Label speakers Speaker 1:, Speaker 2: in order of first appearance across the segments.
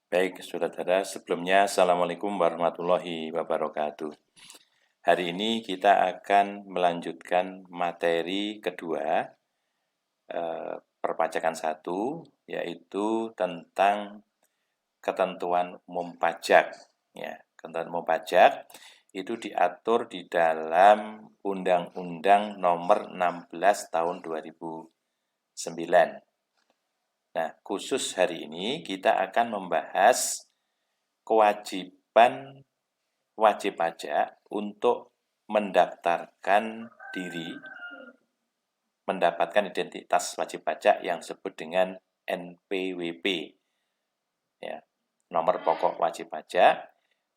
Speaker 1: Baik, saudara, sebelumnya Assalamualaikum warahmatullahi wabarakatuh. Hari ini kita akan melanjutkan materi kedua, perpajakan 1, yaitu tentang ketentuan umum pajak. Ya, ketentuan umum pajak itu diatur di dalam Undang-Undang Nomor 16 Tahun 2009. Nah, khusus hari ini kita akan membahas kewajiban wajib pajak untuk mendaftarkan diri, mendapatkan identitas wajib pajak yang disebut dengan NPWP, ya, nomor pokok wajib pajak,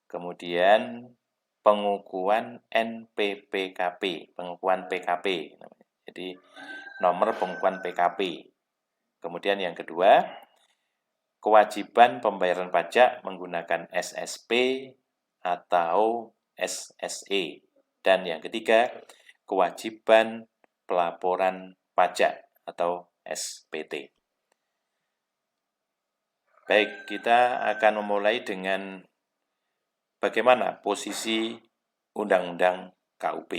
Speaker 1: kemudian pengukuhan NPPKP, pengukuhan PKP, jadi nomor pengukuhan PKP. Kemudian yang kedua, kewajiban pembayaran pajak menggunakan SSP atau SSE. Dan yang ketiga, kewajiban pelaporan pajak atau SPT. Baik, kita akan memulai dengan bagaimana posisi Undang-Undang KUP.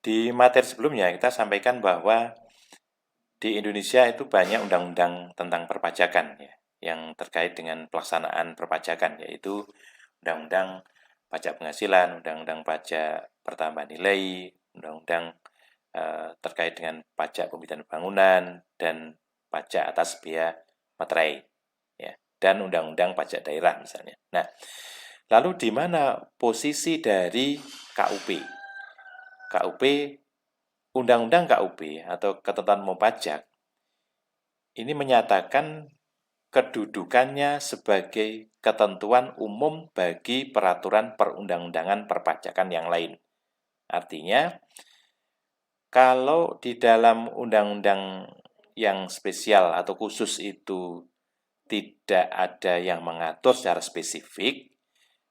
Speaker 1: Di materi sebelumnya kita sampaikan bahwa di Indonesia itu banyak undang-undang tentang perpajakan ya, yang terkait dengan pelaksanaan perpajakan, yaitu Undang-Undang Pajak Penghasilan, Undang-Undang Pajak Pertambahan Nilai, Undang-Undang terkait dengan pajak pembibitan bangunan, dan pajak atas biaya materai, ya, dan Undang-Undang Pajak Daerah misalnya. Nah, lalu di mana posisi dari KUP? KUP, Undang-Undang KUP atau Ketentuan Umum Pajak ini menyatakan kedudukannya sebagai ketentuan umum bagi peraturan perundang-undangan perpajakan yang lain. Artinya, kalau di dalam undang-undang yang spesial atau khusus itu tidak ada yang mengatur secara spesifik,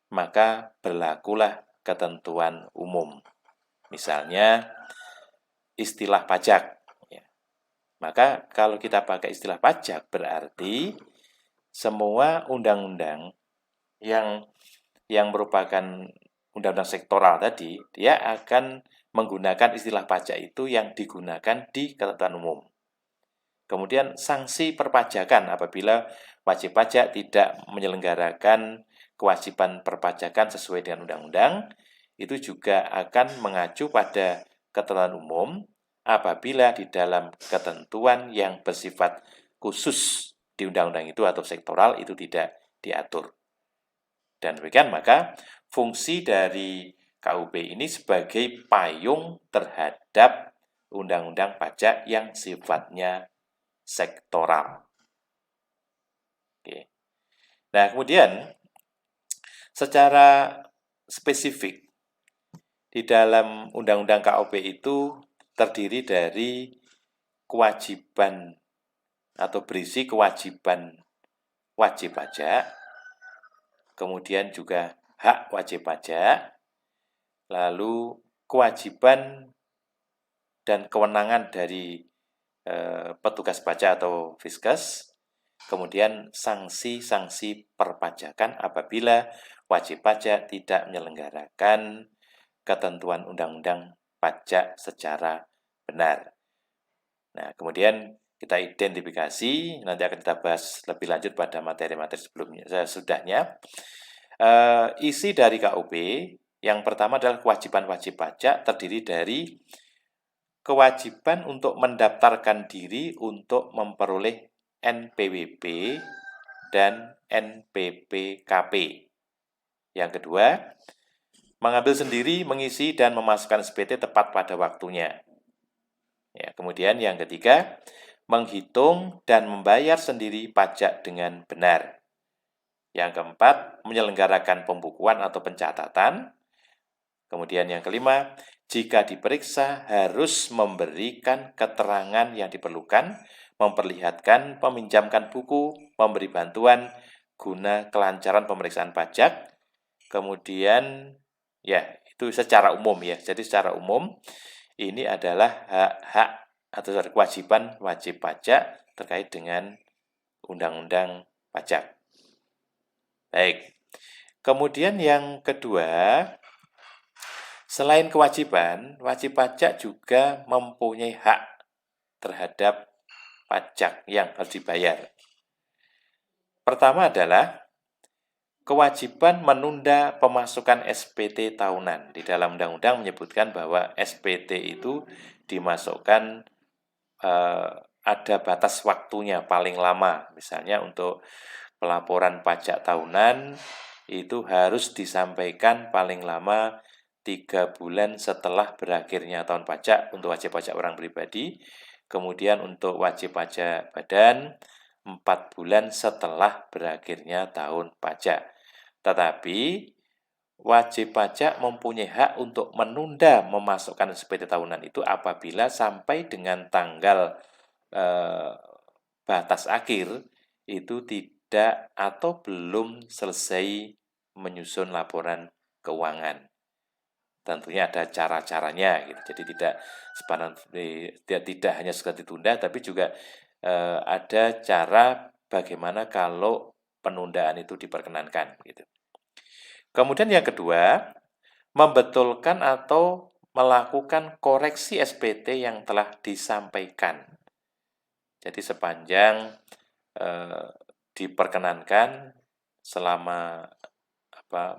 Speaker 1: maka berlakulah ketentuan umum. Misalnya, istilah pajak. Maka kalau kita pakai istilah pajak, berarti semua undang-undang yang merupakan undang-undang sektoral tadi, dia akan menggunakan istilah pajak itu yang digunakan di ketentuan umum. Kemudian sanksi perpajakan apabila wajib pajak tidak menyelenggarakan kewajiban perpajakan sesuai dengan undang-undang, itu juga akan mengacu pada ketentuan umum apabila di dalam ketentuan yang bersifat khusus di undang-undang itu atau sektoral itu tidak diatur. Dan demikian maka fungsi dari KUP ini sebagai payung terhadap undang-undang pajak yang sifatnya sektoral. Oke. Nah, kemudian secara spesifik di dalam undang-undang KUP itu terdiri dari kewajiban atau berisi kewajiban wajib pajak, kemudian juga hak wajib pajak, lalu kewajiban dan kewenangan dari petugas pajak atau Fiskes, kemudian sanksi-sanksi perpajakan apabila wajib pajak tidak menyelenggarakan ketentuan undang-undang pajak secara benar. Nah, kemudian kita identifikasi, nanti akan kita bahas lebih lanjut pada materi-materi sebelumnya, sesudahnya. Isi dari KUP, yang pertama adalah kewajiban wajib pajak terdiri dari kewajiban untuk mendaftarkan diri untuk memperoleh NPWP dan NPPKP. Yang kedua, mengambil sendiri, mengisi, dan memasukkan SPT tepat pada waktunya. Ya, kemudian yang ketiga, menghitung dan membayar sendiri pajak dengan benar. Yang keempat, menyelenggarakan pembukuan atau pencatatan. Kemudian yang kelima, jika diperiksa harus memberikan keterangan yang diperlukan, memperlihatkan, meminjamkan buku, memberi bantuan guna kelancaran pemeriksaan pajak. Kemudian ya, itu secara umum ya. Jadi secara umum ini adalah hak-hak atau kewajiban wajib pajak terkait dengan Undang-Undang pajak. Baik. Kemudian yang kedua, selain kewajiban, wajib pajak juga mempunyai hak terhadap pajak yang harus dibayar. Pertama adalah kewajiban menunda pemasukan SPT tahunan. Di dalam undang-undang menyebutkan bahwa SPT itu dimasukkan ada batas waktunya paling lama. Misalnya untuk pelaporan pajak tahunan itu harus disampaikan paling lama 3 bulan setelah berakhirnya tahun pajak untuk wajib pajak orang pribadi. Kemudian untuk wajib pajak badan 4 bulan setelah berakhirnya tahun pajak. Tetapi wajib pajak mempunyai hak untuk menunda memasukkan SPT tahunan itu apabila sampai dengan tanggal batas akhir itu tidak atau belum selesai menyusun laporan keuangan. Tentunya ada cara-caranya gitu. Jadi tidak hanya sekedar ditunda, tapi juga ada cara bagaimana kalau penundaan itu diperkenankan gitu. Kemudian yang kedua, membetulkan atau melakukan koreksi SPT yang telah disampaikan. Jadi sepanjang diperkenankan selama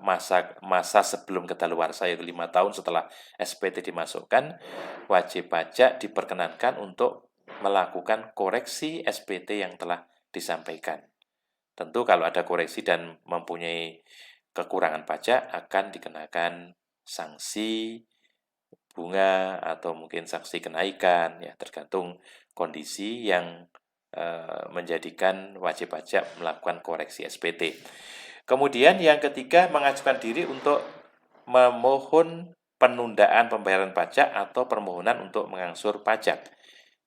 Speaker 1: masa sebelum kedaluarsa yaitu 5 tahun setelah SPT dimasukkan, wajib pajak diperkenankan untuk melakukan koreksi SPT yang telah disampaikan. Tentu kalau ada koreksi dan mempunyai kekurangan pajak akan dikenakan sanksi bunga atau mungkin sanksi kenaikan, ya tergantung kondisi yang menjadikan wajib pajak melakukan koreksi SPT. Kemudian yang ketiga, mengajukan diri untuk memohon penundaan pembayaran pajak atau permohonan untuk mengangsur pajak.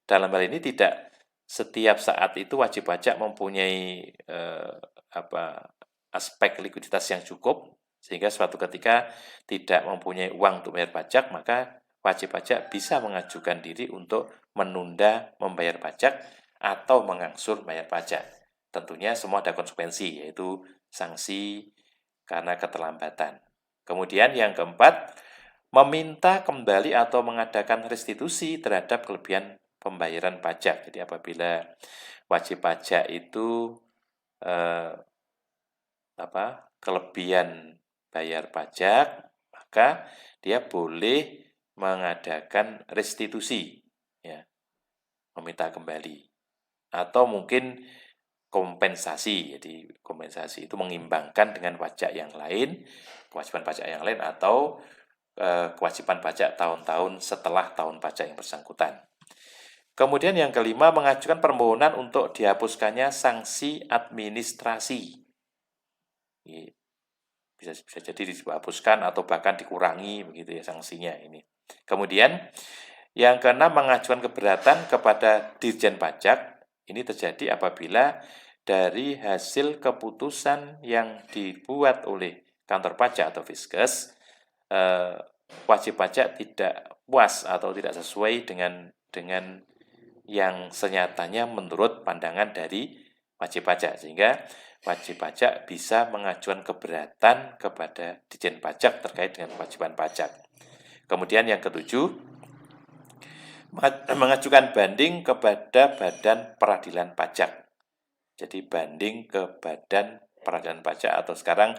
Speaker 1: Dalam hal ini tidak setiap saat itu wajib pajak mempunyai aspek likuiditas yang cukup, sehingga suatu ketika tidak mempunyai uang untuk bayar pajak, maka wajib pajak bisa mengajukan diri untuk menunda membayar pajak atau mengangsur bayar pajak. Tentunya semua ada konsekuensi, yaitu sanksi karena keterlambatan. Kemudian yang keempat, meminta kembali atau mengadakan restitusi terhadap kelebihan pembayaran pajak. Jadi apabila wajib pajak itu kelebihan bayar pajak, maka dia boleh mengadakan restitusi, ya, meminta kembali, atau mungkin kompensasi. Jadi kompensasi itu mengimbangkan dengan pajak yang lain, kewajiban pajak yang lain, atau kewajiban pajak tahun-tahun setelah tahun pajak yang bersangkutan. Kemudian yang kelima, mengajukan permohonan untuk dihapuskannya sanksi administrasi. Bisa jadi dihapuskan atau bahkan dikurangi begitu ya sanksinya ini. Kemudian yang keenam, mengajukan keberatan kepada Dirjen Pajak. Ini terjadi apabila dari hasil keputusan yang dibuat oleh kantor pajak atau Fiskes, wajib pajak tidak puas atau tidak sesuai dengan yang senyatanya menurut pandangan dari wajib pajak, sehingga wajib pajak bisa mengajukan keberatan kepada Dirjen Pajak terkait dengan kewajiban pajak. Kemudian yang ketujuh, mengajukan banding kepada Badan Peradilan Pajak. Jadi banding ke Badan Peradilan Pajak atau sekarang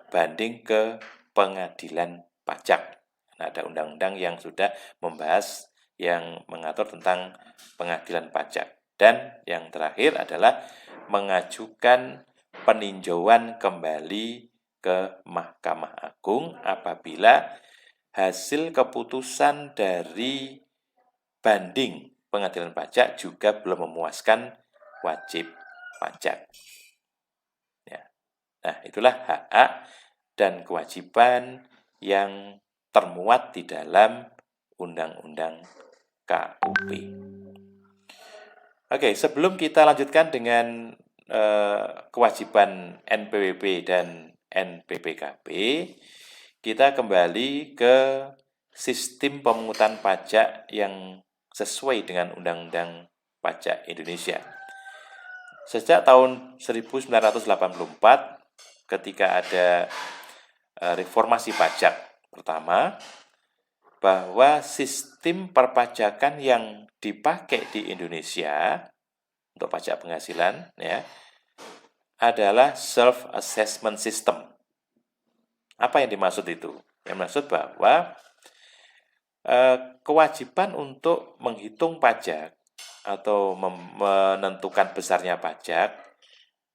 Speaker 1: banding ke Pengadilan Pajak. Nah, ada undang-undang yang sudah membahas yang mengatur tentang pengadilan pajak. Dan yang terakhir adalah mengajukan peninjauan kembali ke Mahkamah Agung apabila hasil keputusan dari banding pengadilan pajak juga belum memuaskan wajib pajak. Ya. Nah, itulah hak-hak dan kewajiban yang termuat di dalam Undang-Undang KUP. Oke, sebelum kita lanjutkan dengan kewajiban NPWP dan NPPKB, kita kembali ke sistem pemungutan pajak yang sesuai dengan Undang-Undang Pajak Indonesia. Sejak tahun 1984 ketika ada reformasi pajak pertama, bahwa sistem perpajakan yang dipakai di Indonesia untuk pajak penghasilan ya adalah self-assessment system. Apa yang dimaksud itu? Yang maksud bahwa kewajiban untuk menghitung pajak atau menentukan besarnya pajak,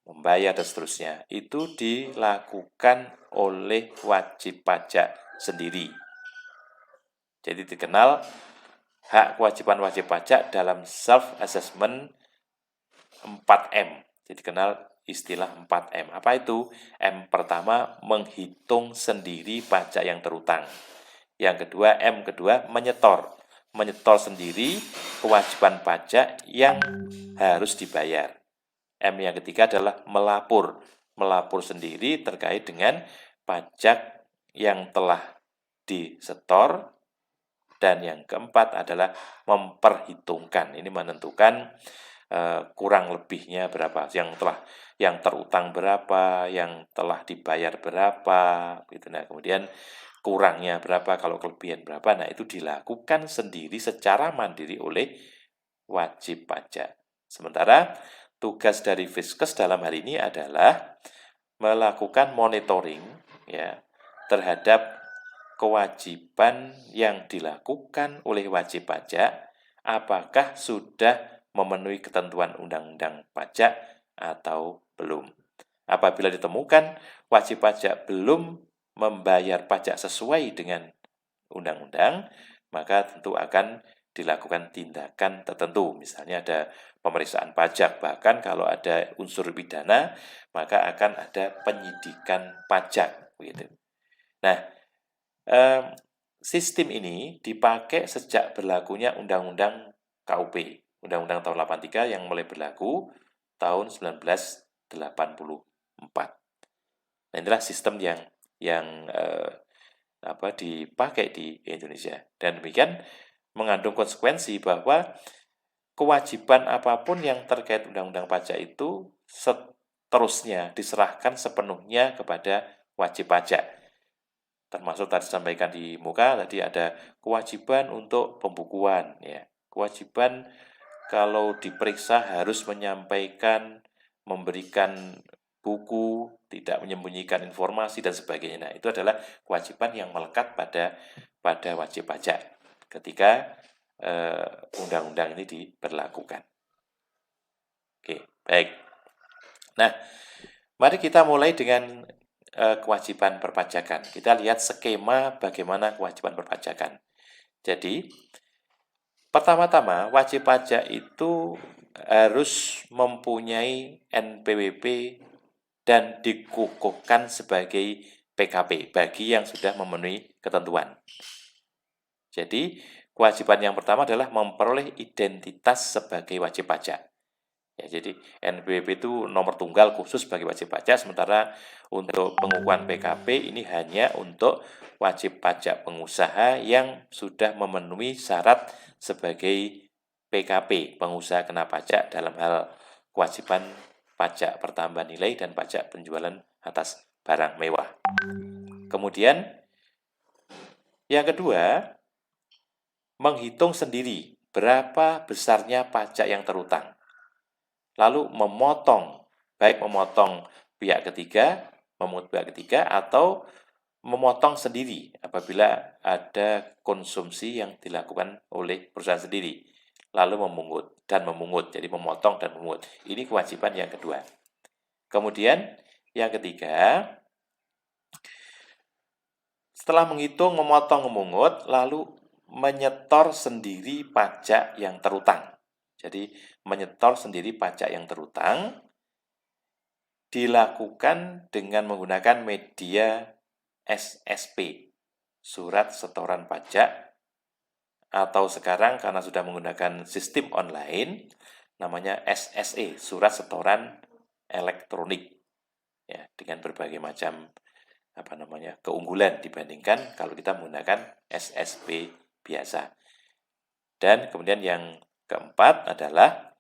Speaker 1: membayar dan seterusnya, itu dilakukan oleh wajib pajak sendiri. Jadi dikenal hak kewajiban wajib pajak dalam self-assessment 4M. Jadi dikenal istilah 4M. Apa itu? M pertama, menghitung sendiri pajak yang terutang. Yang kedua, M kedua, menyetor. Menyetor sendiri kewajiban pajak yang harus dibayar. M yang ketiga adalah melapor. Melapor sendiri terkait dengan pajak yang telah disetor. Dan yang keempat adalah memperhitungkan. Ini menentukan kurang lebihnya berapa, yang terutang berapa, yang telah dibayar berapa, gitu. Nah, kemudian kurangnya berapa, kalau kelebihan berapa. Nah, itu dilakukan sendiri secara mandiri oleh wajib pajak. Sementara tugas dari Fiskes dalam hal ini adalah melakukan monitoring ya terhadap kewajiban yang dilakukan oleh wajib pajak, apakah sudah memenuhi ketentuan undang-undang pajak atau belum. Apabila ditemukan wajib pajak belum membayar pajak sesuai dengan undang-undang, maka tentu akan dilakukan tindakan tertentu. Misalnya ada pemeriksaan pajak, bahkan kalau ada unsur pidana, maka akan ada penyidikan pajak. Begitu. Nah, sistem ini dipakai sejak berlakunya Undang-Undang KUP, Undang-Undang tahun 83 yang mulai berlaku tahun 1984. Nah, inilah sistem yang dipakai di Indonesia. Dan demikian mengandung konsekuensi bahwa kewajiban apapun yang terkait undang-undang pajak itu seterusnya diserahkan sepenuhnya kepada wajib pajak. Termasuk tadi disampaikan di muka, tadi ada kewajiban untuk pembukuan. Ya. Kewajiban kalau diperiksa harus menyampaikan, memberikan buku, tidak menyembunyikan informasi, dan sebagainya. Nah, itu adalah kewajiban yang melekat pada wajib pajak ketika undang-undang ini diberlakukan. Oke, baik. Nah, mari kita mulai dengan kewajiban perpajakan. Kita lihat skema bagaimana kewajiban perpajakan. Jadi, pertama-tama wajib pajak itu harus mempunyai NPWP dan dikukuhkan sebagai PKP bagi yang sudah memenuhi ketentuan. Jadi, kewajiban yang pertama adalah memperoleh identitas sebagai wajib pajak. Ya, jadi NPWP itu nomor tunggal khusus bagi wajib pajak, sementara untuk pengukuhan PKP ini hanya untuk wajib pajak pengusaha yang sudah memenuhi syarat sebagai PKP, pengusaha kena pajak dalam hal kewajiban pajak pertambahan nilai dan pajak penjualan atas barang mewah. Kemudian yang kedua, menghitung sendiri berapa besarnya pajak yang terutang. Lalu memotong, baik memotong pihak ketiga, memungut pihak ketiga, atau memotong sendiri apabila ada konsumsi yang dilakukan oleh perusahaan sendiri, lalu memungut, jadi memotong dan memungut. Ini kewajiban yang kedua. Kemudian yang ketiga, setelah menghitung, memotong, memungut, lalu menyetor sendiri pajak yang terutang. Jadi menyetor sendiri pajak yang terutang dilakukan dengan menggunakan media SSP, surat setoran pajak, atau sekarang karena sudah menggunakan sistem online, namanya SSE, surat setoran elektronik, ya, dengan berbagai macam keunggulan dibandingkan kalau kita menggunakan SSP biasa. Dan kemudian yang keempat adalah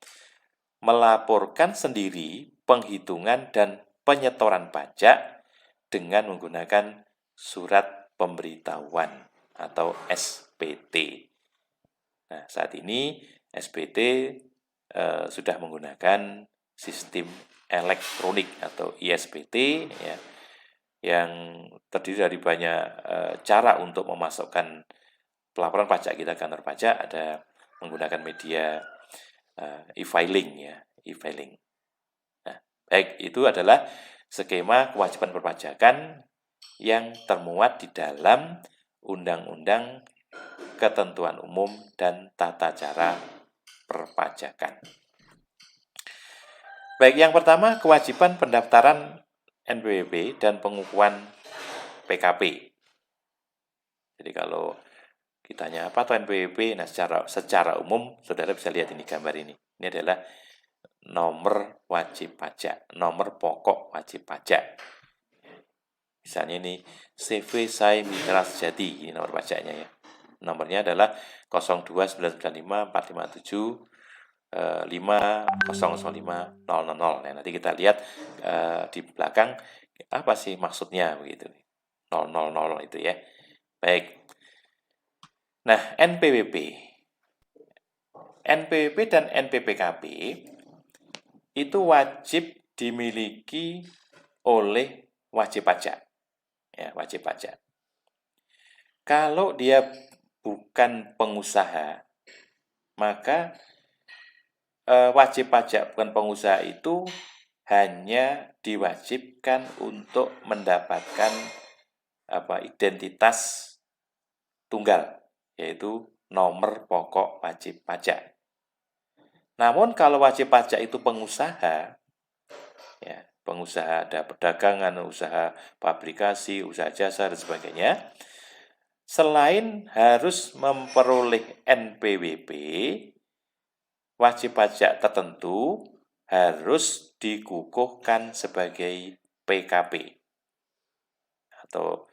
Speaker 1: melaporkan sendiri penghitungan dan penyetoran pajak dengan menggunakan surat pemberitahuan atau SPT. Nah, saat ini SPT sudah menggunakan sistem elektronik atau ISPT ya, yang terdiri dari banyak cara untuk memasukkan pelaporan pajak kita ke kantor pajak. Ada menggunakan media e-filing ya, e-filing. Nah, baik, itu adalah skema kewajiban perpajakan yang termuat di dalam Undang-Undang Ketentuan Umum dan Tata Cara Perpajakan. Baik, yang pertama kewajiban pendaftaran NPWP dan pengukuhan PKP. Jadi kalau ditanya apa itu NPWP, nah secara umum saudara bisa lihat ini gambar ini. Ini adalah nomor wajib pajak, nomor pokok wajib pajak. Misalnya ini CV Sai Mitra Sejati, ini nomor pajaknya ya. Nomornya adalah 0299547500500. Nah, nanti kita lihat di belakang apa sih maksudnya begitu. 000 itu ya. Baik. Nah, NPWP dan NPPKB itu wajib dimiliki oleh wajib pajak. Ya, wajib pajak. Kalau dia bukan pengusaha, maka wajib pajak bukan pengusaha itu hanya diwajibkan untuk mendapatkan identitas tunggal, yaitu nomor pokok wajib pajak. Namun kalau wajib pajak itu pengusaha, ya, pengusaha ada perdagangan, usaha pabrikasi, usaha jasa dan sebagainya, selain harus memperoleh NPWP, wajib pajak tertentu harus dikukuhkan sebagai PKP atau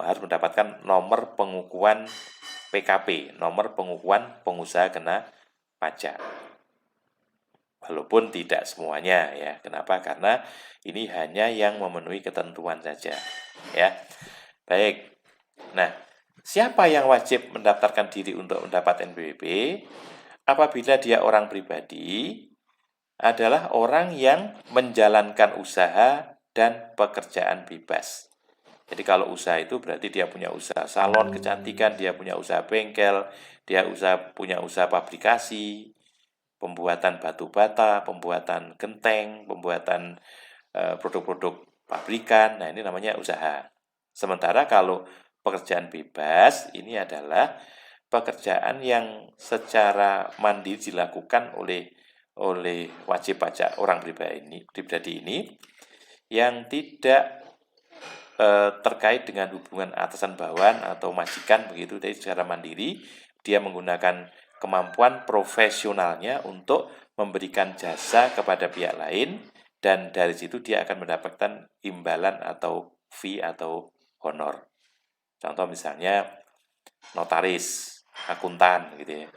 Speaker 1: harus mendapatkan nomor pengukuhan PKP, nomor pengukuhan pengusaha kena pajak. Walaupun tidak semuanya ya. Kenapa? Karena ini hanya yang memenuhi ketentuan saja. Ya. Baik. Nah, siapa yang wajib mendaftarkan diri untuk mendapat NPWP? Apabila dia orang pribadi, adalah orang yang menjalankan usaha dan pekerjaan bebas. Jadi kalau usaha itu berarti dia punya usaha salon kecantikan, dia punya usaha bengkel, dia punya usaha pabrikasi, pembuatan batu bata, pembuatan genteng, pembuatan produk-produk pabrikan. Nah, ini namanya usaha. Sementara kalau pekerjaan bebas ini adalah pekerjaan yang secara mandiri dilakukan oleh wajib pajak orang pribadi ini yang tidak terkait dengan hubungan atasan bawahan atau majikan begitu. Jadi secara mandiri dia menggunakan kemampuan profesionalnya untuk memberikan jasa kepada pihak lain, dan dari situ dia akan mendapatkan imbalan atau fee atau honor. Contoh misalnya notaris, akuntan gitu ya,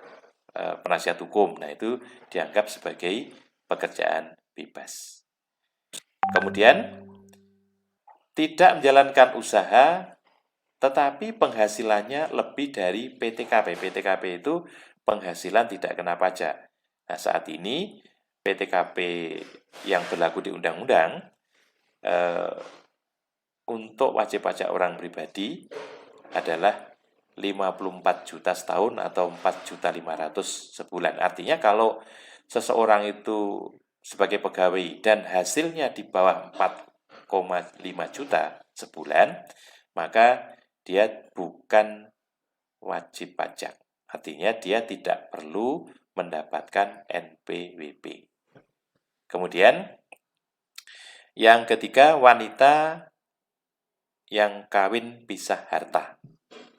Speaker 1: penasihat hukum. Nah, itu dianggap sebagai pekerjaan bebas. Kemudian tidak menjalankan usaha tetapi penghasilannya lebih dari PTKP. PTKP itu penghasilan tidak kena pajak. Nah, saat ini PTKP yang berlaku di undang-undang untuk wajib pajak orang pribadi adalah 54 juta setahun atau 4.500.000 sebulan. Artinya kalau seseorang itu sebagai pegawai dan hasilnya di bawah 4,5 juta sebulan, maka dia bukan wajib pajak. Artinya dia tidak perlu mendapatkan NPWP. Kemudian yang ketiga, wanita yang kawin pisah harta.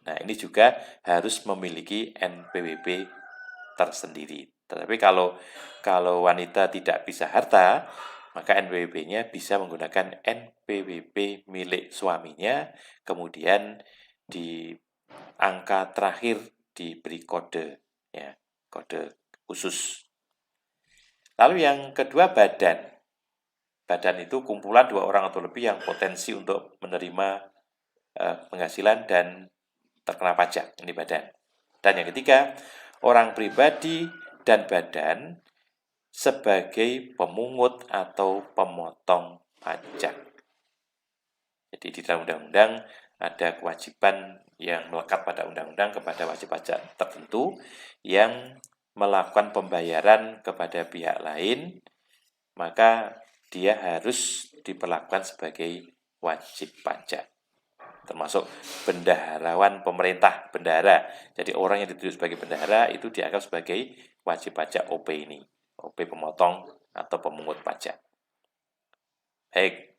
Speaker 1: Nah, ini juga harus memiliki NPWP tersendiri. Tetapi kalau wanita tidak pisah harta, maka NPWP-nya bisa menggunakan NPWP milik suaminya, kemudian di angka terakhir diberi kode, ya, kode khusus. Lalu yang kedua badan. Badan itu kumpulan 2 orang atau lebih yang potensi untuk menerima penghasilan dan terkena pajak. Ini badan. Dan yang ketiga, orang pribadi dan badan sebagai pemungut atau pemotong pajak. Jadi di dalam undang-undang ada kewajiban yang melekat pada undang-undang kepada wajib pajak tertentu yang melakukan pembayaran kepada pihak lain, maka dia harus diperlakukan sebagai wajib pajak. Termasuk bendaharawan pemerintah, bendahara. Jadi orang yang dituduh sebagai bendahara itu dianggap sebagai wajib pajak OP ini. OP pemotong atau pemungut pajak. Baik.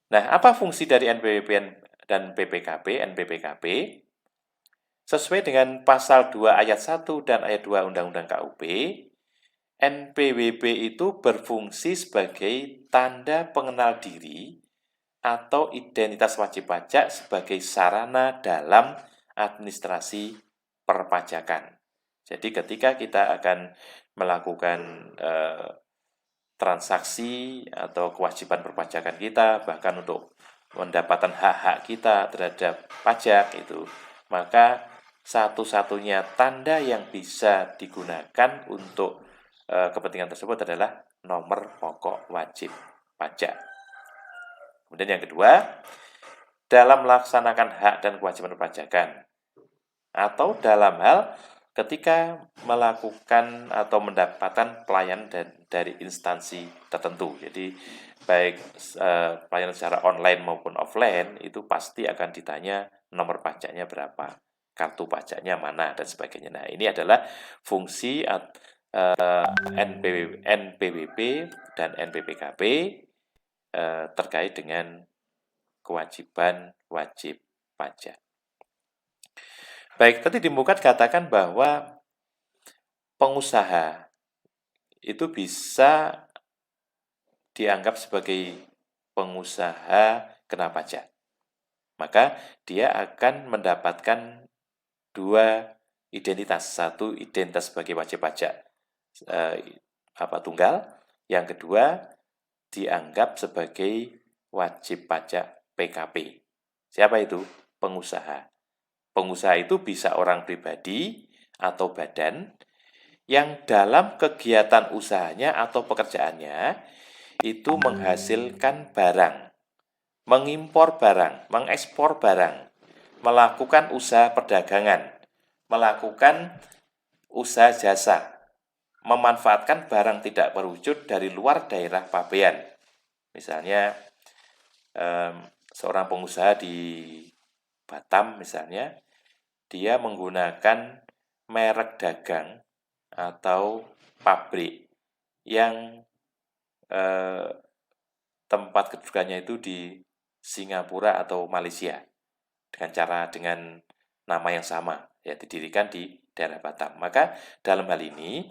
Speaker 1: Nah, apa fungsi dari NPWP dan PPKP, NPPKP? Sesuai dengan pasal 2 ayat 1 dan ayat 2 Undang-Undang KUP, NPWP itu berfungsi sebagai tanda pengenal diri atau identitas wajib pajak sebagai sarana dalam administrasi perpajakan. Jadi ketika kita akan melakukan transaksi atau kewajiban perpajakan kita, bahkan untuk mendapatkan hak-hak kita terhadap pajak itu, maka satu-satunya tanda yang bisa digunakan untuk kepentingan tersebut adalah nomor pokok wajib pajak. Kemudian yang kedua, dalam melaksanakan hak dan kewajiban perpajakan atau dalam hal ketika melakukan atau mendapatkan pelayanan dari instansi tertentu. Jadi baik pelayanan secara online maupun offline itu pasti akan ditanya nomor pajaknya berapa, kartu pajaknya mana, dan sebagainya. Nah, ini adalah fungsi NPWP dan NPPKP terkait dengan kewajiban wajib pajak. Baik, tadi di Mukat katakan bahwa pengusaha itu bisa dianggap sebagai pengusaha kena pajak. Maka dia akan mendapatkan 2 identitas. Satu identitas sebagai wajib pajak tunggal, yang kedua dianggap sebagai wajib pajak PKP. Siapa itu? Pengusaha. Pengusaha itu bisa orang pribadi atau badan yang dalam kegiatan usahanya atau pekerjaannya itu menghasilkan barang, mengimpor barang, mengekspor barang, melakukan usaha perdagangan, melakukan usaha jasa, memanfaatkan barang tidak berwujud dari luar daerah pabean. Misalnya seorang pengusaha di Batam misalnya, dia menggunakan merek dagang atau pabrik yang tempat kedudukannya itu di Singapura atau Malaysia dengan nama yang sama, ya didirikan di daerah Batam. Maka dalam hal ini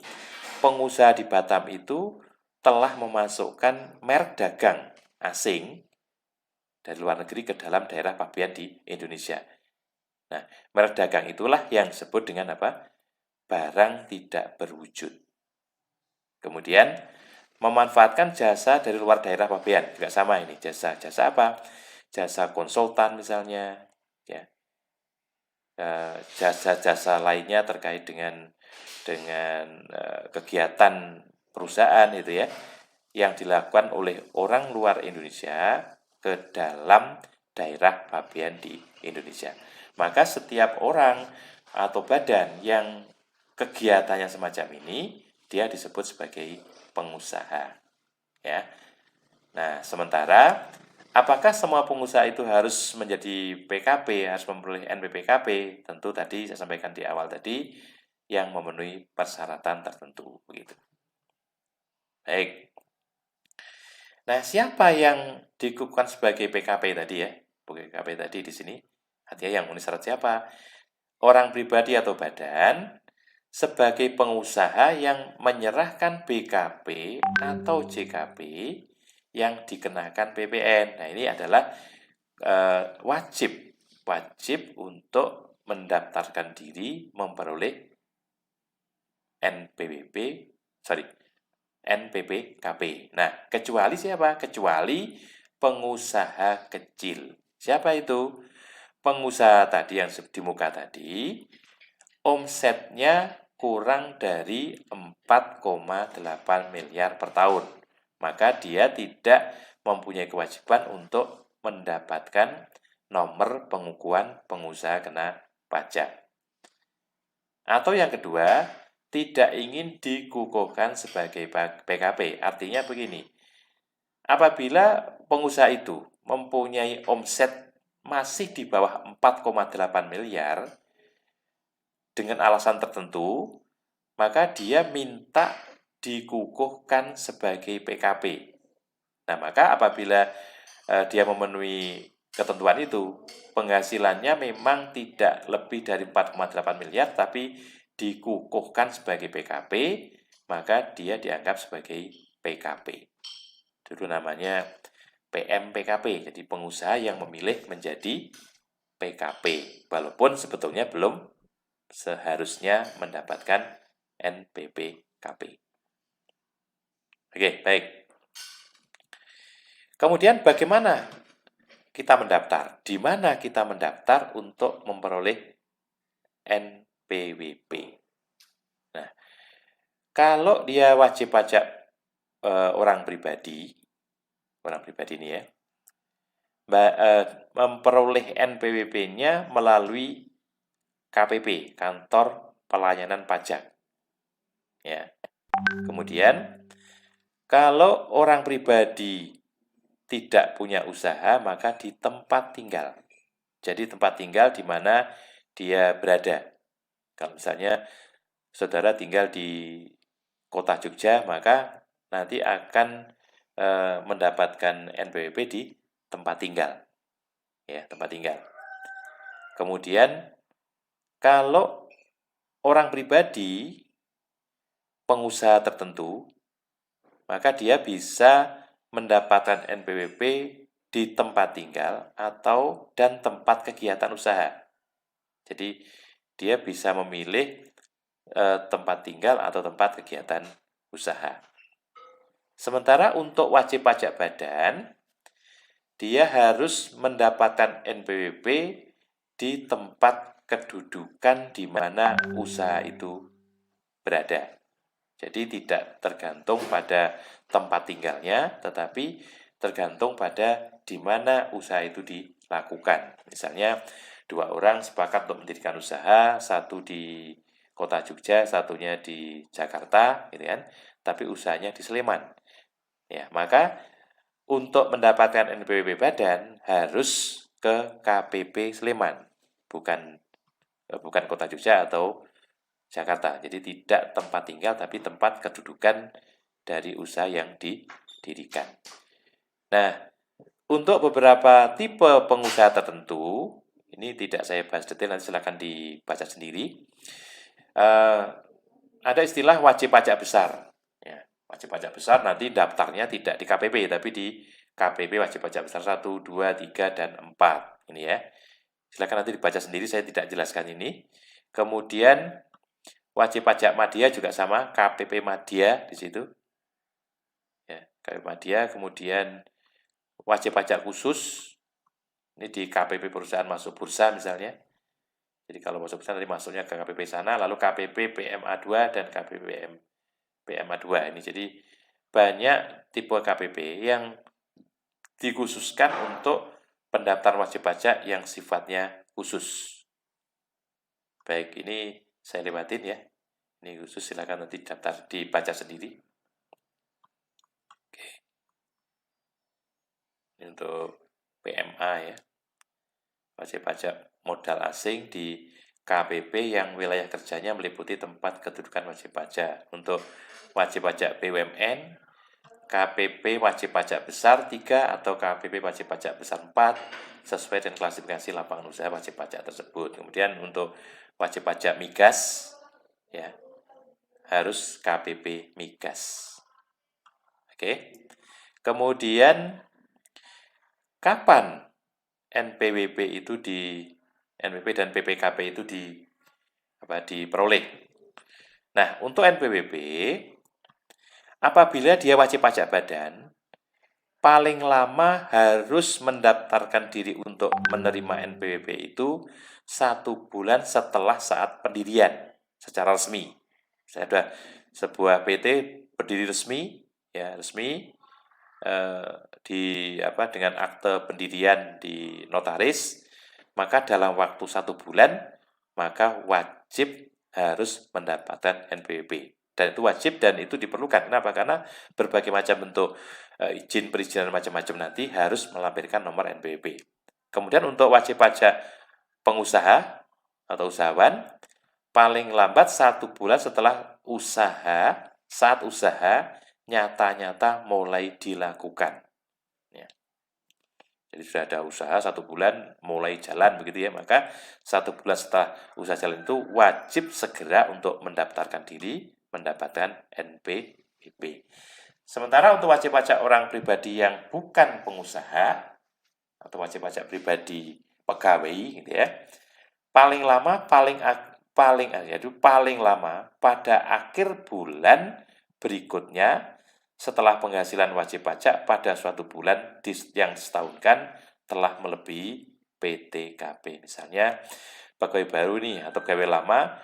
Speaker 1: pengusaha di Batam itu telah memasukkan merek dagang asing dari luar negeri ke dalam daerah pabean di Indonesia. Nah, merek dagang itulah yang disebut dengan apa? Barang tidak berwujud. Kemudian memanfaatkan jasa dari luar daerah pabean, juga sama ini. Jasa apa? Jasa konsultan misalnya, ya. Jasa-jasa lainnya terkait dengan kegiatan perusahaan itu ya, yang dilakukan oleh orang luar Indonesia ke dalam daerah pabean di Indonesia. Maka setiap orang atau badan yang kegiatannya semacam ini, dia disebut sebagai pengusaha. Ya. Nah, sementara apakah semua pengusaha itu harus menjadi PKP, harus memperoleh NPPKP? Tentu tadi saya sampaikan di awal tadi, yang memenuhi persyaratan tertentu, begitu. Baik. Nah, siapa yang dikukuhkan sebagai PKP tadi ya? PKP tadi di sini, artinya yang memenuhi syarat siapa? Orang pribadi atau badan sebagai pengusaha yang menyerahkan BKP atau JKP yang dikenakan PPN. Nah, ini adalah wajib untuk mendaftarkan diri memperoleh NPWKP. Nah, kecuali siapa? Kecuali pengusaha kecil. Siapa itu? Pengusaha tadi yang di muka tadi, omsetnya kurang dari 4,8 miliar per tahun. Maka dia tidak mempunyai kewajiban untuk mendapatkan nomor pengukuhan pengusaha kena pajak. Atau yang kedua, tidak ingin dikukuhkan sebagai PKP. Artinya begini, apabila pengusaha itu mempunyai omset masih di bawah 4,8 miliar, dengan alasan tertentu, maka dia minta dikukuhkan sebagai PKP. Nah, maka apabila dia memenuhi ketentuan itu, penghasilannya memang tidak lebih dari 4,8 miliar, tapi dikukuhkan sebagai PKP, maka dia dianggap sebagai PKP. Itu namanya PMPKP, jadi pengusaha yang memilih menjadi PKP, walaupun sebetulnya belum seharusnya mendapatkan NPWKP. Oke, baik. Kemudian bagaimana kita mendaftar? Di mana kita mendaftar untuk memperoleh NPWP? Nah, kalau dia wajib pajak orang pribadi ini ya, memperoleh NPWP-nya melalui KPP, Kantor Pelayanan Pajak. Ya. Kemudian, kalau orang pribadi tidak punya usaha, maka di tempat tinggal. Jadi tempat tinggal di mana dia berada. Kalau misalnya saudara tinggal di kota Jogja, maka nanti akan mendapatkan NPWP di tempat tinggal. Ya, tempat tinggal. Kemudian, kalau orang pribadi, pengusaha tertentu, maka dia bisa mendapatkan NPWP di tempat tinggal dan tempat kegiatan usaha. Jadi, dia bisa memilih tempat tinggal atau tempat kegiatan usaha. Sementara untuk wajib pajak badan, dia harus mendapatkan NPWP di tempat kedudukan di mana usaha itu berada. Jadi tidak tergantung pada tempat tinggalnya, tetapi tergantung pada di mana usaha itu dilakukan. Misalnya 2 orang sepakat untuk mendirikan usaha, satu di kota Jogja, satunya di Jakarta, gitu kan? Tapi usahanya di Sleman. Ya, maka untuk mendapatkan NPWP badan harus ke KPP Sleman, bukan kota Jogja atau Jakarta. Jadi tidak tempat tinggal, tapi tempat kedudukan dari usaha yang didirikan. Nah, untuk beberapa tipe pengusaha tertentu, ini tidak saya bahas detail, nanti silakan dibaca sendiri. Ada istilah wajib pajak besar. Ya, wajib pajak besar nanti daftarnya tidak di KPP, tapi di KPP wajib pajak besar 1, 2, 3, dan 4. Ini ya. Silakan nanti dibaca sendiri, saya tidak jelaskan ini. Kemudian wajib pajak madya juga sama, KPP madya di situ. Ya, KPP madya, kemudian wajib pajak khusus, ini di KPP perusahaan masuk bursa misalnya. Jadi kalau masuk bursa nanti masuknya ke KPP sana, lalu KPP PMA2 dan KPP PMA2. Ini jadi banyak tipe KPP yang dikhususkan untuk pendaftaran wajib pajak yang sifatnya khusus. Baik, ini saya lewatin ya. Ini khusus, silakan nanti daftar dibaca sendiri. Oke. Ini untuk PMA ya. Wajib pajak modal asing di KPP yang wilayah kerjanya meliputi tempat kedudukan wajib pajak. Untuk wajib pajak BUMN, KPP wajib pajak besar 3 atau KPP wajib pajak besar 4 sesuai dengan klasifikasi lapangan usaha wajib pajak tersebut. Kemudian untuk wajib pajak migas ya, harus KPP migas. Oke. Kemudian kapan NPWP dan PPKP itu diperoleh? Nah, untuk NPWP Apabila dia wajib pajak badan, paling lama harus mendaftarkan diri untuk menerima NPWP itu 1 bulan setelah saat pendirian secara resmi. Saya ada sebuah PT berdiri resmi, ya resmi dengan akte pendirian di notaris, maka dalam waktu 1 bulan maka wajib harus mendapatkan NPWP. Dan itu wajib dan itu diperlukan. Kenapa? Karena berbagai macam bentuk izin perizinan macam-macam nanti harus melampirkan nomor NPWP. Kemudian untuk wajib pajak pengusaha atau usahawan, paling lambat 1 bulan setelah saat usaha nyata-nyata mulai dilakukan. Ya. Jadi sudah ada usaha 1 bulan mulai jalan begitu ya, maka 1 bulan setelah usaha jalan itu wajib segera untuk mendaftarkan diri mendapatkan NPWP. Sementara untuk wajib pajak orang pribadi yang bukan pengusaha atau wajib pajak pribadi pegawai gitu ya, paling lama pada akhir bulan berikutnya setelah penghasilan wajib pajak pada suatu bulan yang setahunkan telah melebihi PTKP. Misalnya pegawai baru nih atau pegawai lama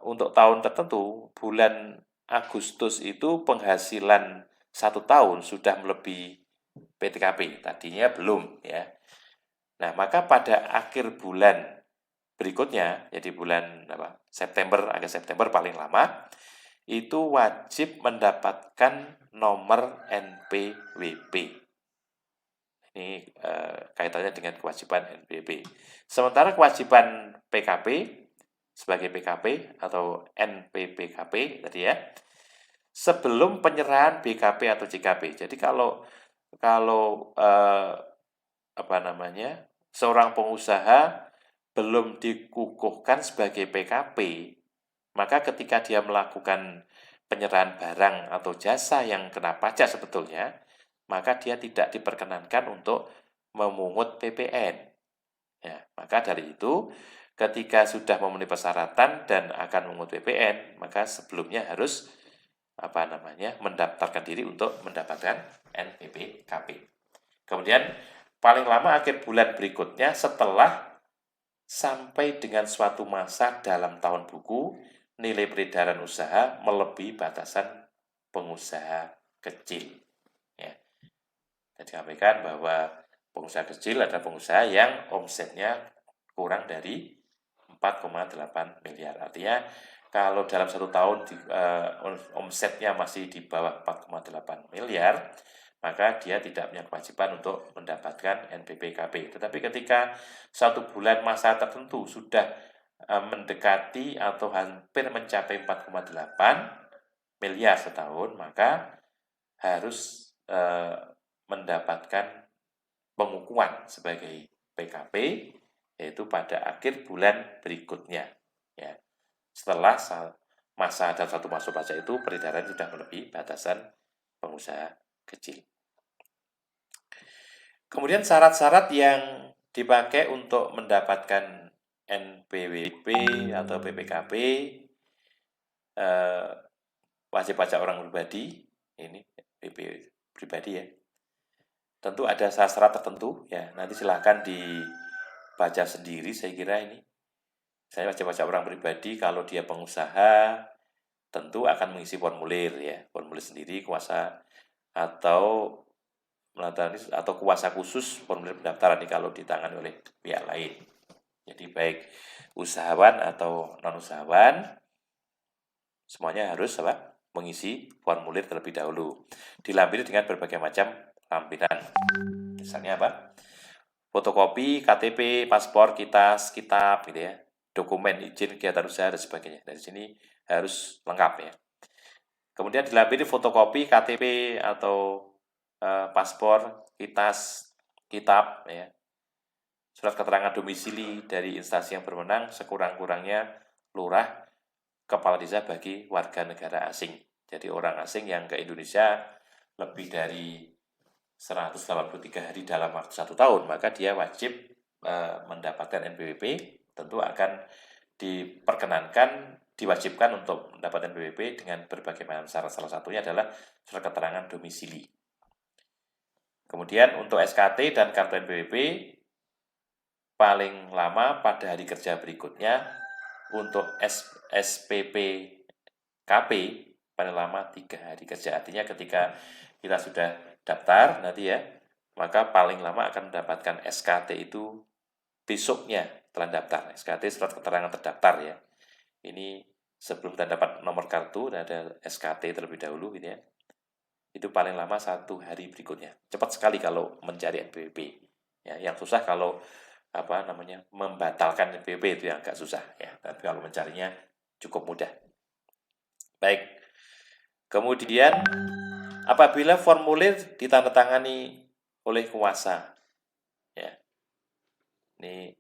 Speaker 1: untuk tahun tertentu, bulan Agustus itu penghasilan 1 tahun sudah melebihi PTKP, tadinya belum ya. Nah, maka pada akhir bulan berikutnya, jadi bulan akhir September paling lama, itu wajib mendapatkan nomor NPWP. Ini kaitannya dengan kewajiban NPWP. Sementara kewajiban PKP sebagai PKP atau NPPKP tadi ya, sebelum penyerahan BKP atau JKP. Jadi kalau seorang pengusaha belum dikukuhkan sebagai PKP, maka ketika dia melakukan penyerahan barang atau jasa yang kena pajak sebetulnya, maka dia tidak diperkenankan untuk memungut PPN. Ya, maka dari itu, ketika sudah memenuhi persyaratan dan akan memungut PPN, maka sebelumnya harus mendaftarkan diri untuk mendapatkan NPPKP. Kemudian paling lama akhir bulan berikutnya setelah sampai dengan suatu masa dalam tahun buku, nilai peredaran usaha melebihi batasan pengusaha kecil. Ya. Saya sampaikan bahwa pengusaha kecil adalah pengusaha yang omsetnya kurang dari 4,8 miliar. Artinya kalau dalam 1 tahun omsetnya masih di bawah 4,8 miliar, maka dia tidak punya kewajiban untuk mendapatkan NPPKP. Tetapi ketika 1 bulan masa tertentu sudah mendekati atau hampir mencapai 4,8 miliar setahun, maka harus mendapatkan pengukuhan sebagai PKP, yaitu pada akhir bulan berikutnya. Ya. Setelah masa dalam satu masa pajak itu peredaran sudah melebihi batasan pengusaha kecil. Kemudian syarat-syarat yang dipakai untuk mendapatkan NPWP atau PPKP, wajib pajak orang pribadi, ini PP pribadi ya. Tentu ada syarat tertentu ya. Nanti silahkan dibaca sendiri. Saya kira ini. Saya wajib pajak orang pribadi kalau dia pengusaha tentu akan mengisi formulir ya, formulir sendiri kuasa atau kuasa khusus formulir pendaftaran ini kalau ditangani oleh pihak lain. Jadi baik usahawan atau non usahawan semuanya harus mengisi formulir terlebih dahulu. Dilampiri dengan berbagai macam lampiran. Misalnya fotokopi, KTP, paspor, kitas, kitab gitu ya. Dokumen izin kegiatan usaha dan sebagainya. Dari sini harus lengkap ya. Kemudian dilampiri fotokopi KTP atau paspor, kitas, kitab ya. Surat keterangan domisili dari instansi yang berwenang sekurang-kurangnya lurah, kepala desa bagi warga negara asing. Jadi orang asing yang ke Indonesia lebih dari 183 hari dalam waktu 1 tahun, maka dia wajib mendapatkan NPWP, tentu akan diperkenankan diwajibkan untuk mendapatkan NPWP dengan berbagai macam syarat. Salah satunya adalah surat keterangan domisili. Kemudian untuk SKT dan kartu NPWP paling lama pada hari kerja berikutnya. Untuk SPP KP paling lama 3 hari kerja. Artinya ketika kita sudah daftar nanti ya, maka paling lama akan mendapatkan SKT itu besoknya setelah daftar. SKT surat keterangan terdaftar ya. Ini sebelum kita dapat nomor kartu, ada SKT terlebih dahulu gitu ya. Itu paling lama 1 hari berikutnya. Cepat sekali kalau mencari NPWP. Ya, yang susah kalau membatalkan NPWP itu yang agak susah ya. Tapi kalau mencarinya cukup mudah. Baik. Kemudian apabila formulir ditandatangani oleh kuasa, ya. Ini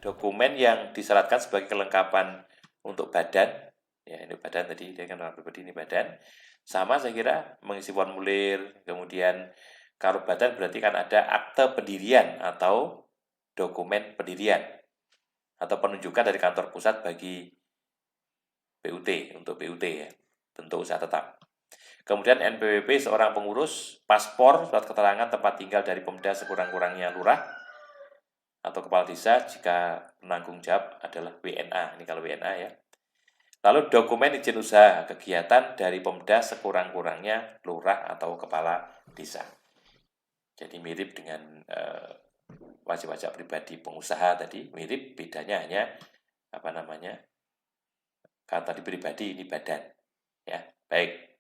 Speaker 1: dokumen yang disyaratkan sebagai kelengkapan untuk badan, ya ini badan tadi, dia kan orang pribadi, ini badan. Sama saya kira mengisi formulir, kemudian kalau badan berarti kan ada akte pendirian atau dokumen pendirian atau penunjukan dari kantor pusat bagi PUT, untuk PUT ya, bentuk usaha tetap. Kemudian NPWP seorang pengurus, paspor, surat keterangan tempat tinggal dari Pemda sekurang-kurangnya lurah atau kepala desa jika penanggung jawab adalah WNA. Ini kalau WNA ya. Lalu dokumen izin usaha kegiatan dari Pemda sekurang-kurangnya lurah atau kepala desa. Jadi mirip dengan wajib pajak pribadi pengusaha tadi, mirip, bedanya hanya kata di pribadi, ini badan. Ya, baik.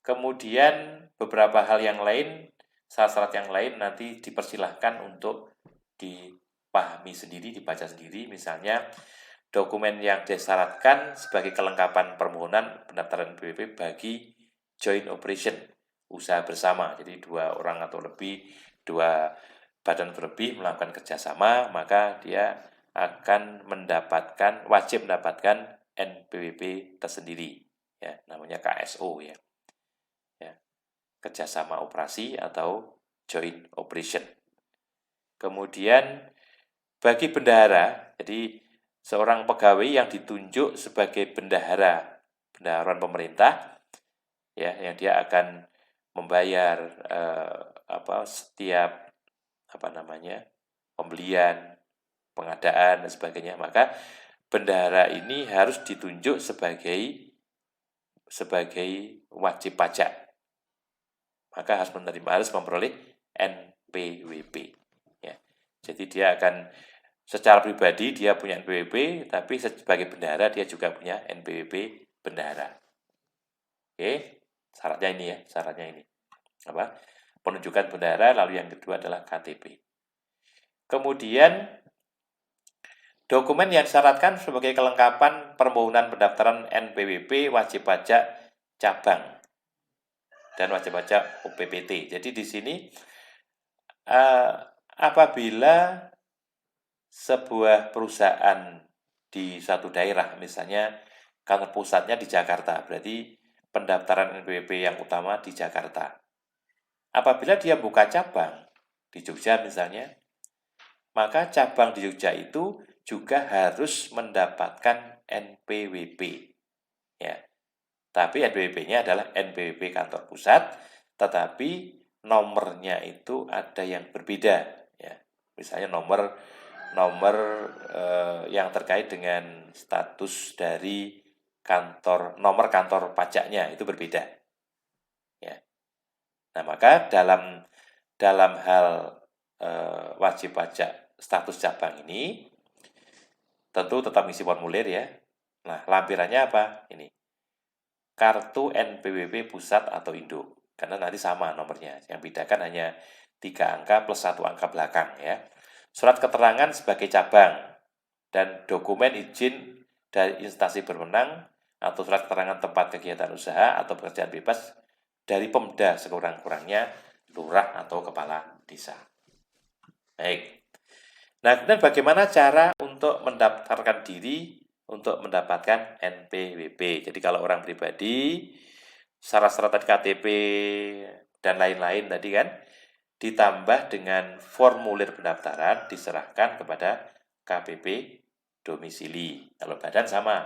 Speaker 1: Kemudian beberapa hal yang lain, syarat-syarat yang lain nanti dipersilahkan untuk dipahami sendiri, dibaca sendiri. Misalnya dokumen yang disyaratkan sebagai kelengkapan permohonan pendaftaran NPWP bagi joint operation, usaha bersama. Jadi 2 orang atau lebih, 2 badan berlebih melakukan kerjasama, maka dia akan wajib mendapatkan NPWP tersendiri, ya, namanya KSO ya. Kerjasama operasi atau joint operation. Kemudian bagi bendahara, jadi seorang pegawai yang ditunjuk sebagai bendaharaan pemerintah, ya, yang dia akan membayar setiap pembelian, pengadaan dan sebagainya, maka bendahara ini harus ditunjuk sebagai wajib pajak. Maka harus memperoleh NPWP. Ya. Jadi dia akan secara pribadi dia punya NPWP, tapi sebagai bendahara dia juga punya NPWP bendahara. Oke, syaratnya ini. Penunjukan bendahara, lalu yang kedua adalah KTP. Kemudian dokumen yang disyaratkan sebagai kelengkapan permohonan pendaftaran NPWP wajib pajak cabang dan wajib pajak UPPT. Jadi di sini apabila sebuah perusahaan di suatu daerah, misalnya kantor pusatnya di Jakarta, berarti pendaftaran NPWP yang utama di Jakarta. Apabila dia buka cabang di Jogja misalnya, maka cabang di Jogja itu juga harus mendapatkan NPWP. Ya. Tapi NPWP-nya adalah NPWP kantor pusat, tetapi nomornya itu ada yang berbeda. Ya. Misalnya nomor yang terkait dengan status dari nomor kantor pajaknya itu berbeda. Ya. Nah, maka dalam hal wajib pajak status cabang ini tentu tetap ngisi formulir ya. Nah, lampirannya apa? Ini kartu NPWP pusat atau induk, karena nanti sama nomornya. Yang bedakan hanya 3 angka plus 1 angka belakang ya. Surat keterangan sebagai cabang dan dokumen izin dari instansi berwenang atau surat keterangan tempat kegiatan usaha atau pekerjaan bebas dari Pemda sekurang-kurangnya lurah atau kepala desa. Baik. Nah, kemudian bagaimana cara untuk mendaftarkan diri untuk mendapatkan NPWP? Jadi kalau orang pribadi, syarat-syarat KTP dan lain-lain tadi kan, ditambah dengan formulir pendaftaran diserahkan kepada KPP domisili. Kalau badan sama.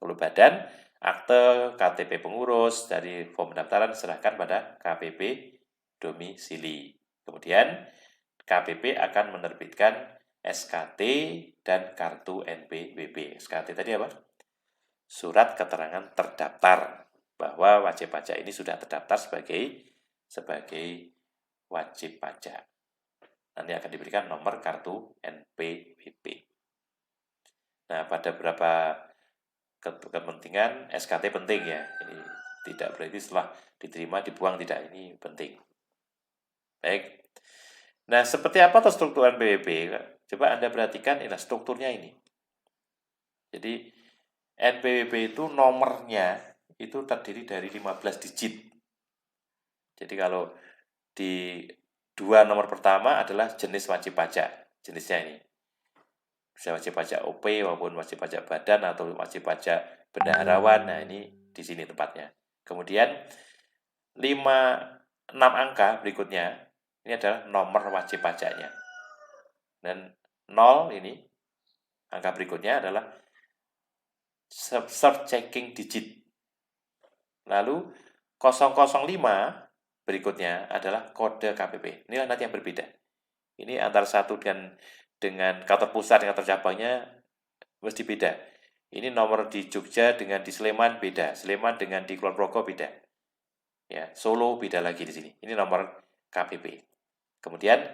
Speaker 1: Kalau badan, akte KTP pengurus dari form pendaftaran serahkan pada KPP domisili. Kemudian KPP akan menerbitkan SKT dan kartu NPWP. SKT tadi apa? Surat keterangan terdaftar bahwa wajib pajak ini sudah terdaftar sebagai wajib pajak. Nanti akan diberikan nomor kartu NPWP. Nah, pada beberapa kepentingan SKT penting ya. Ini tidak berarti setelah diterima dibuang, tidak. Ini penting. Baik. Nah, seperti apa tuh struktur NPWP? Coba Anda perhatikan ini strukturnya ini. Jadi NPWP itu nomornya itu terdiri dari 15 digit. Jadi kalau di dua nomor pertama adalah jenis wajib pajak, jenisnya ini. Bisa wajib pajak OP maupun wajib pajak badan atau wajib pajak bendaharawan. Nah, ini di sini tempatnya. Kemudian 6 angka berikutnya ini adalah nomor wajib pajaknya. Dan 0 ini angka berikutnya adalah search checking digit. Lalu 005 berikutnya adalah kode KPP. Inilah nanti yang berbeda. Ini antara satu dengan kantor pusat dengan kantor cabangnya mesti beda. Ini nomor di Jogja dengan di Sleman beda. Sleman dengan di Kulon Progo beda. Ya, Solo beda lagi di sini. Ini nomor KPP. Kemudian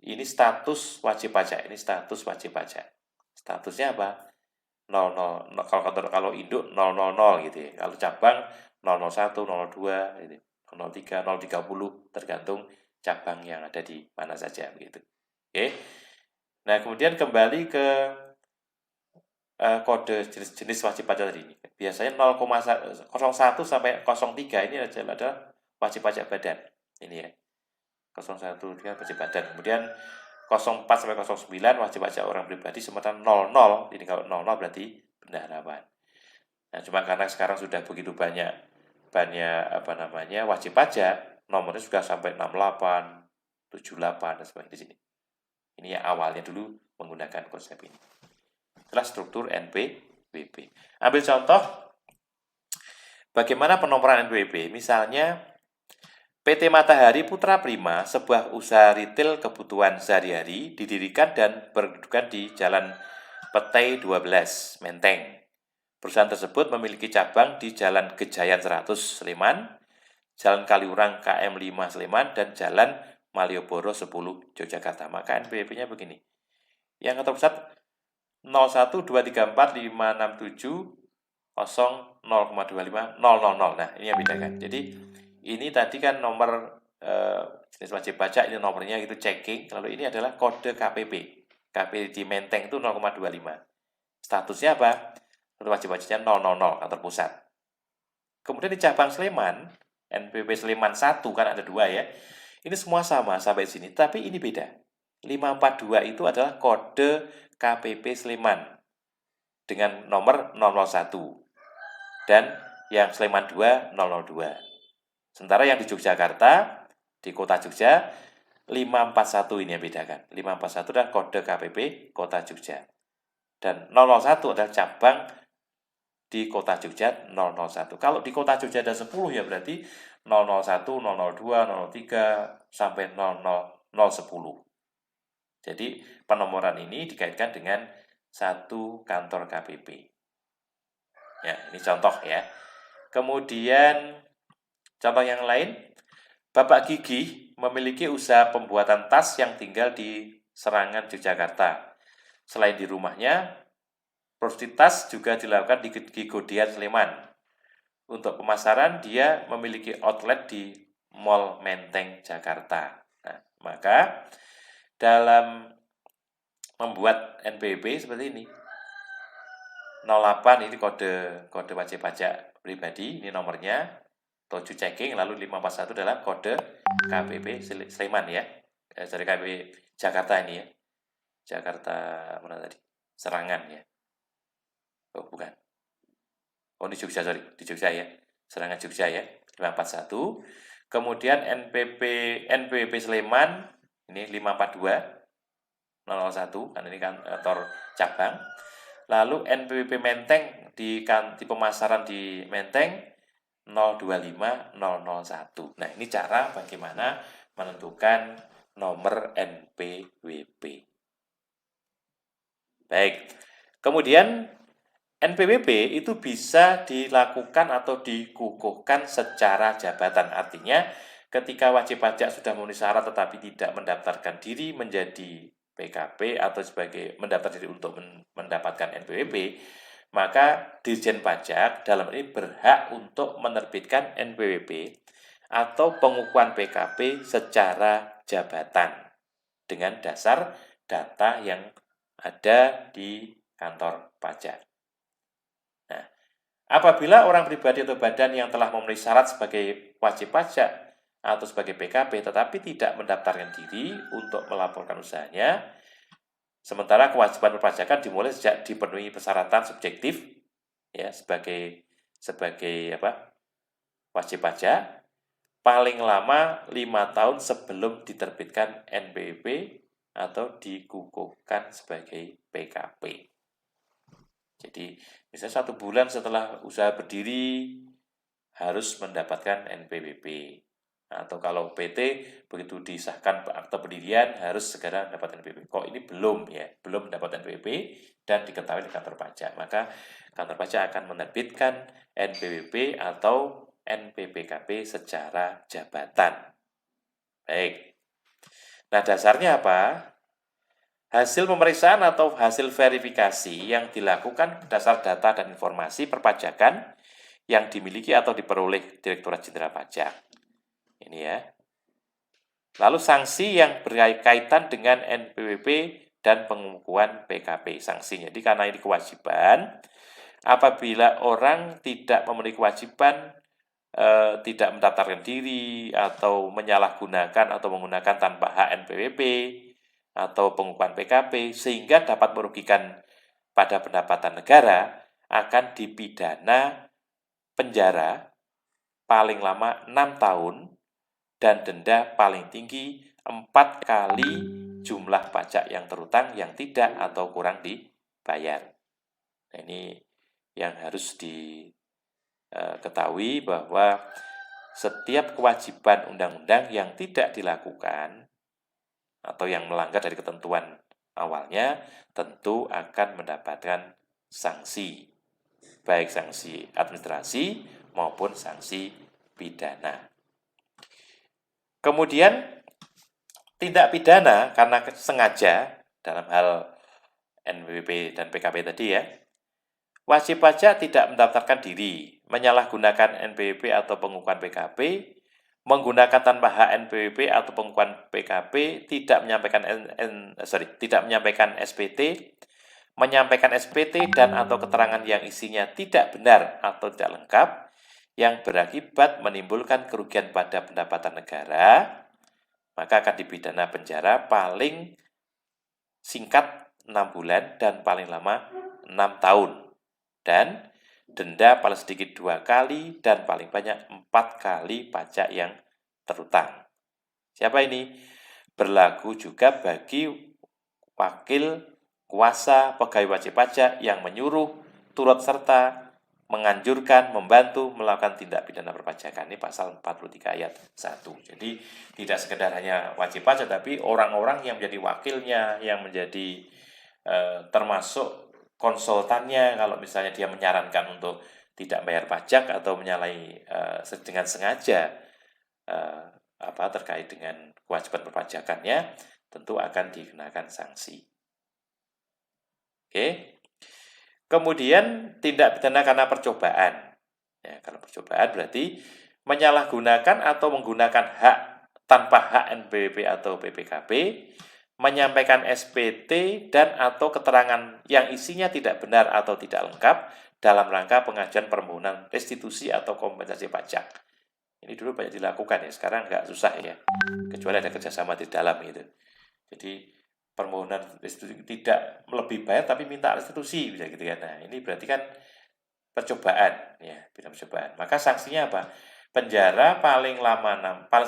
Speaker 1: ini status wajib pajak. Ini status wajib pajak. Statusnya apa? 00. Kalau induk 000 gitu ya. Kalau cabang 001, 02, gitu. 03, 030 tergantung cabang yang ada di mana saja begitu. Oke. Nah, kemudian kembali ke kode jenis wajib pajak tadi ini. Biasanya 0,01 sampai 03 ini adalah wajib pajak badan. Ini ya. 01 wajib badan. Kemudian 04 sampai 09 wajib pajak orang pribadi, sementara 00 ini kalau 00 berarti bendaharawan. Nah, cuma karena sekarang sudah begitu banyak wajib pajak, nomornya sudah sampai 68, 78 dan sebagainya di sini. Ini yang awalnya dulu menggunakan konsep ini. Itulah struktur NPWP. Ambil contoh bagaimana penomoran NPWP. Misalnya PT Matahari Putra Prima, sebuah usaha retail kebutuhan sehari-hari, didirikan dan berkedudukan di Jalan Petai 12, Menteng. Perusahaan tersebut memiliki cabang di Jalan Gejayan 100, Sleman, Jalan Kaliurang KM 5, Sleman, dan Jalan Malioboro 10, Yogyakarta. Maka NPWP-nya begini. Yang kantor pusat 01234567 0,25 000. Nah, ini yang bedakan. Jadi ini tadi kan nomor jenis wajib pajak, ini nomornya itu checking. Lalu ini adalah kode KPP. KPP di Menteng itu 0,25. Statusnya apa? Wajib pajaknya 000 kantor pusat. Kemudian di cabang Sleman, NPWP Sleman 1 kan ada 2 ya. Ini semua sama sampai sini, tapi ini beda. 542 itu adalah kode KPP Sleman dengan nomor 001. Dan yang Sleman 2 002. Sementara yang di Yogyakarta, di kota Jogja 541 ini yang bedakan. 541 adalah kode KPP kota Jogja. Dan 001 adalah cabang di kota Jogja 001. Kalau di kota Jogja ada 10 ya berarti 001, 002, 003 sampai 010. Jadi penomoran ini dikaitkan dengan satu kantor KPP. Ya, ini contoh ya. Kemudian contoh yang lain, Bapak Gigi memiliki usaha pembuatan tas yang tinggal di Serangan, Yogyakarta. Selain di rumahnya, produksi tas juga dilakukan di Gigodian, Sleman. Untuk pemasaran, dia memiliki outlet di Mall Menteng, Jakarta. Nah, maka dalam membuat NPWP seperti ini. 08 ini kode wajib pajak pribadi, ini nomornya. 7 checking, lalu 541 adalah kode KPP Sleman ya. Dari KPP Jakarta ini ya. Jakarta mana tadi? Serangan ya. Oh, bukan. Oh, di Jogja, sorry. Di Jogja ya. Serangan Jogja ya. 541. Kemudian NPWP Sleman, ini 542. 001, kan ini kantor cabang. Lalu NPWP Menteng di pemasaran di Menteng 025001. Nah, ini cara bagaimana menentukan nomor NPWP. Baik. Kemudian NPWP itu bisa dilakukan atau dikukuhkan secara jabatan. Artinya, ketika wajib pajak sudah memenuhi syarat tetapi tidak mendaftarkan diri menjadi PKP atau sebagai mendaftar diri untuk mendapatkan NPWP, maka Dirjen Pajak dalam ini berhak untuk menerbitkan NPWP atau pengukuhan PKP secara jabatan dengan dasar data yang ada di kantor pajak. Nah, apabila orang pribadi atau badan yang telah memenuhi syarat sebagai wajib pajak atau sebagai PKP tetapi tidak mendaftarkan diri untuk melaporkan usahanya, sementara kewajiban perpajakan dimulai sejak dipenuhi persyaratan subjektif ya sebagai wajib pajak paling lama 5 tahun sebelum diterbitkan NPWP atau dikukuhkan sebagai PKP. Jadi, misalnya 1 bulan setelah usaha berdiri harus mendapatkan NPWP. Atau kalau PT begitu disahkan akte pendirian harus segera mendapat NPWP. Kok ini belum mendapat NPWP dan diketahui di kantor pajak. Maka kantor pajak akan menerbitkan NPWP atau NPPKP secara jabatan. Baik. Nah, dasarnya apa? Hasil pemeriksaan atau hasil verifikasi yang dilakukan berdasar data dan informasi perpajakan yang dimiliki atau diperoleh Direktorat Jenderal Pajak. Ini ya. Lalu sanksi yang berkaitan dengan NPWP dan pengukuhan PKP. Sanksinya, jadi karena ini kewajiban, apabila orang tidak memenuhi kewajiban, tidak mendaftarkan diri, atau menyalahgunakan atau menggunakan tanpa hak NPWP, atau pengukuhan PKP sehingga dapat merugikan pada pendapatan negara akan dipidana penjara paling lama 6 tahun dan denda paling tinggi 4 kali jumlah pajak yang terutang yang tidak atau kurang dibayar. Nah, ini yang harus diketahui bahwa setiap kewajiban undang-undang yang tidak dilakukan atau yang melanggar dari ketentuan awalnya tentu akan mendapatkan sanksi, baik sanksi administrasi maupun sanksi pidana. Kemudian tindak pidana karena sengaja dalam hal NPWP dan PKP tadi ya, wajib pajak tidak mendaftarkan diri, menyalahgunakan NPWP atau pengukuhan PKP, menggunakan tanpa hak NPWP atau pengukuhan PKP, tidak menyampaikan SPT, menyampaikan SPT dan atau keterangan yang isinya tidak benar atau tidak lengkap, yang berakibat menimbulkan kerugian pada pendapatan negara, maka akan dipidana penjara paling singkat 6 bulan dan paling lama 6 tahun. Dan denda paling sedikit 2 kali dan paling banyak 4 kali pajak yang terutang. Siapa ini? Berlaku juga bagi wakil kuasa pegawai wajib pajak yang menyuruh, turut serta, menganjurkan, membantu melakukan tindak pidana perpajakan. Ini pasal 43 ayat 1. Jadi tidak sekedar hanya wajib pajak, tapi orang-orang yang menjadi wakilnya, yang menjadi termasuk konsultannya kalau misalnya dia menyarankan untuk tidak bayar pajak atau menyalahi dengan sengaja terkait dengan kewajiban perpajakannya, tentu akan dikenakan sanksi. Oke. Kemudian tindak pidana karena percobaan. Ya, kalau percobaan berarti menyalahgunakan atau menggunakan hak tanpa hak NPWP atau PPKP, menyampaikan SPT dan atau keterangan yang isinya tidak benar atau tidak lengkap dalam rangka pengajuan permohonan restitusi atau kompensasi pajak. Ini dulu banyak dilakukan ya, sekarang nggak susah ya, kecuali ada kerjasama di dalam itu. Jadi permohonan restitusi tidak lebih bayar tapi minta restitusi, bisa gitu kan. Nah, ini berarti kan percobaan ya, bidang percobaan. Maka sanksinya apa? Penjara paling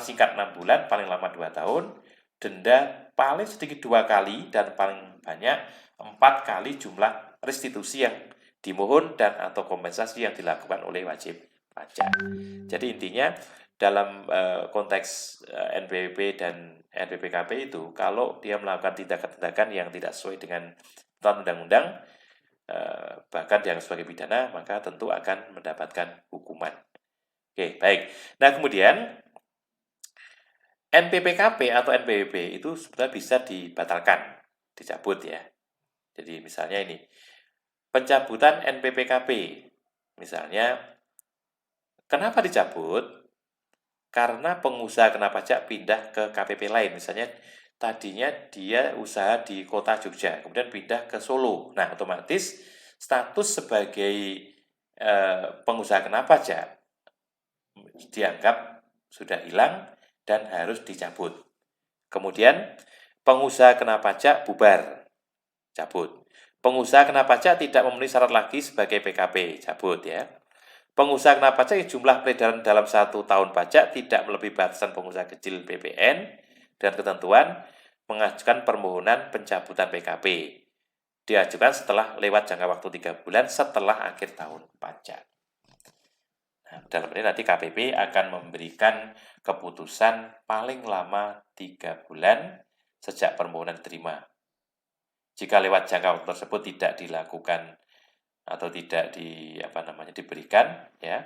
Speaker 1: singkat 6 bulan, paling lama 2 tahun, denda paling sedikit 2 kali dan paling banyak 4 kali jumlah restitusi yang dimohon dan atau kompensasi yang dilakukan oleh wajib pajak. Jadi intinya dalam konteks NPWP dan NPWP itu, kalau dia melakukan tindakan-tindakan yang tidak sesuai dengan undang-undang, bahkan dianggap sebagai pidana, maka tentu akan mendapatkan hukuman. Oke, baik. Nah, kemudian NPPKP atau NPWP itu sebenarnya bisa dibatalkan, dicabut ya. Jadi misalnya ini, pencabutan NPPKP. Misalnya, kenapa dicabut? Karena pengusaha kena pajak pindah ke KPP lain. Misalnya, tadinya dia usaha di kota Jogja, kemudian pindah ke Solo. Nah, otomatis status sebagai pengusaha kena pajak dianggap sudah hilang dan harus dicabut. Kemudian, pengusaha kena pajak bubar, cabut. Pengusaha kena pajak tidak memenuhi syarat lagi sebagai PKP, cabut ya. Pengusaha kena pajak yang jumlah peredaran dalam 1 tahun pajak tidak melebihi batasan pengusaha kecil PPN dan ketentuan mengajukan permohonan pencabutan PKP. Diajukan setelah lewat jangka waktu 3 bulan setelah akhir tahun pajak. Nah, dalam ini nanti KPP akan memberikan keputusan paling lama 3 bulan sejak permohonan diterima. Jika lewat jangka waktu tersebut tidak dilakukan atau tidak diberikan, ya,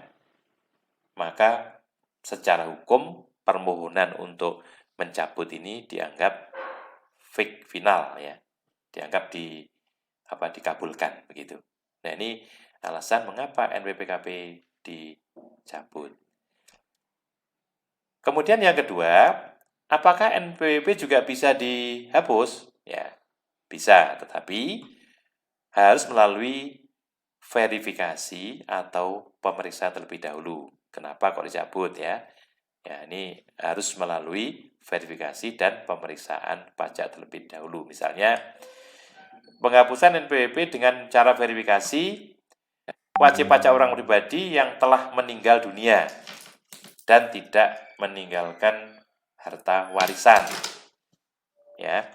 Speaker 1: maka secara hukum permohonan untuk mencabut ini dianggap final ya, dianggap dikabulkan begitu. Nah, ini alasan mengapa NPWP dicabut. Kemudian yang kedua, apakah NPWP juga bisa dihapus? Ya, bisa, tetapi harus melalui verifikasi atau pemeriksaan terlebih dahulu. Kenapa kok dicabut ya? Ya, ini harus melalui verifikasi dan pemeriksaan pajak terlebih dahulu. Misalnya, penghapusan NPWP dengan cara verifikasi wajib pajak orang pribadi yang telah meninggal dunia dan tidak meninggalkan harta warisan. Ya.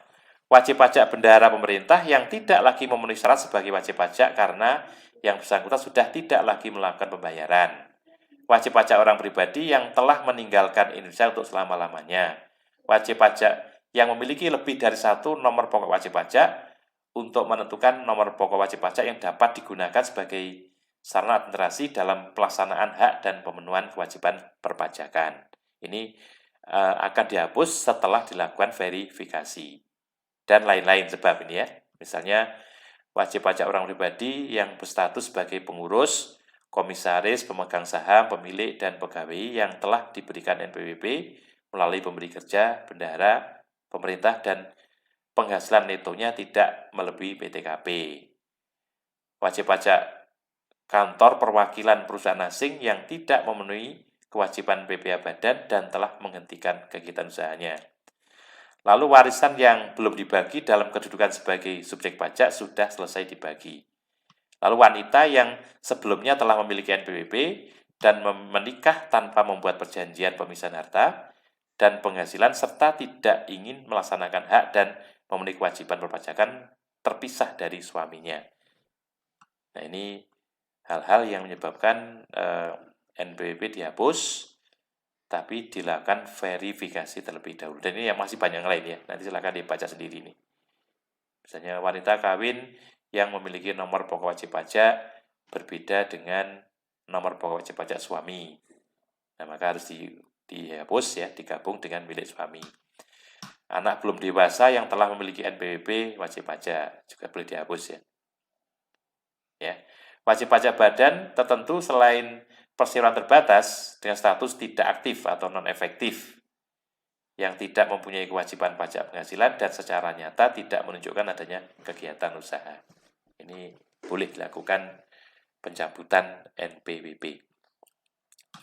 Speaker 1: Wajib pajak bendahara pemerintah yang tidak lagi memenuhi syarat sebagai wajib pajak karena yang bersangkutan sudah tidak lagi melakukan pembayaran. Wajib pajak orang pribadi yang telah meninggalkan Indonesia untuk selama-lamanya. Wajib pajak yang memiliki lebih dari 1 nomor pokok wajib pajak untuk menentukan nomor pokok wajib pajak yang dapat digunakan sebagai sarana administrasi dalam pelaksanaan hak dan pemenuhan kewajiban perpajakan. Ini akan dihapus setelah dilakukan verifikasi. Dan lain-lain sebab ini ya. Misalnya, wajib pajak orang pribadi yang berstatus sebagai pengurus, komisaris, pemegang saham, pemilik, dan pegawai yang telah diberikan NPWP melalui pemberi kerja, bendahara, pemerintah, dan penghasilan netonya tidak melebihi PTKP. Wajib pajak kantor perwakilan perusahaan asing yang tidak memenuhi kewajiban PPh badan dan telah menghentikan kegiatan usahanya. Lalu warisan yang belum dibagi dalam kedudukan sebagai subjek pajak sudah selesai dibagi. Lalu wanita yang sebelumnya telah memiliki NPWP dan menikah tanpa membuat perjanjian pemisahan harta dan penghasilan serta tidak ingin melaksanakan hak dan memenuhi kewajiban perpajakan terpisah dari suaminya. Nah, ini hal-hal yang menyebabkan NPWP dihapus, tapi dilakukan verifikasi terlebih dahulu. Dan ini yang masih banyak yang lain ya, nanti silakan dibaca sendiri nih. Misalnya wanita kawin yang memiliki nomor pokok wajib pajak berbeda dengan nomor pokok wajib pajak suami. Nah, maka harus dihapus ya, digabung dengan milik suami. Anak belum dewasa yang telah memiliki NPWP wajib pajak juga boleh dihapus ya. Ya. Wajib pajak badan tertentu selain perseroan terbatas dengan status tidak aktif atau non-efektif yang tidak mempunyai kewajiban pajak penghasilan dan secara nyata tidak menunjukkan adanya kegiatan usaha. Ini boleh dilakukan pencabutan NPWP.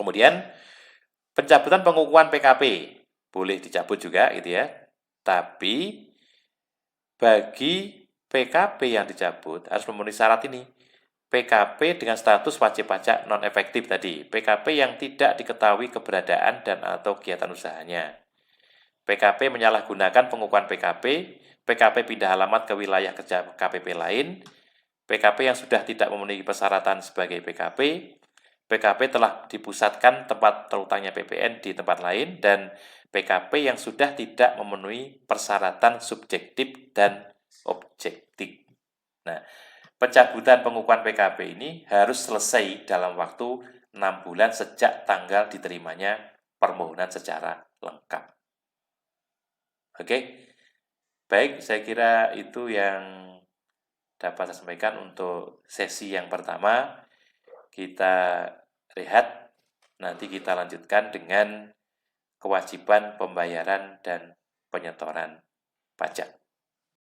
Speaker 1: Kemudian pencabutan pengukuhan PKP boleh dicabut juga gitu ya. Tapi bagi PKP yang dicabut harus memenuhi syarat ini. PKP dengan status wajib pajak non-efektif tadi. PKP yang tidak diketahui keberadaan dan atau kegiatan usahanya. PKP menyalahgunakan pengukuhan PKP, PKP pindah alamat ke wilayah kerja KPP lain, PKP yang sudah tidak memenuhi persyaratan sebagai PKP, PKP telah dipusatkan tempat terutangnya PPN di tempat lain, dan PKP yang sudah tidak memenuhi persyaratan subjektif dan objektif. Nah, pencabutan pengukuhan PKP ini harus selesai dalam waktu 6 bulan sejak tanggal diterimanya permohonan secara lengkap. Oke, baik, saya kira itu yang dapat saya sampaikan untuk sesi yang pertama. Kita rehat, nanti kita lanjutkan dengan kewajiban pembayaran dan penyetoran pajak.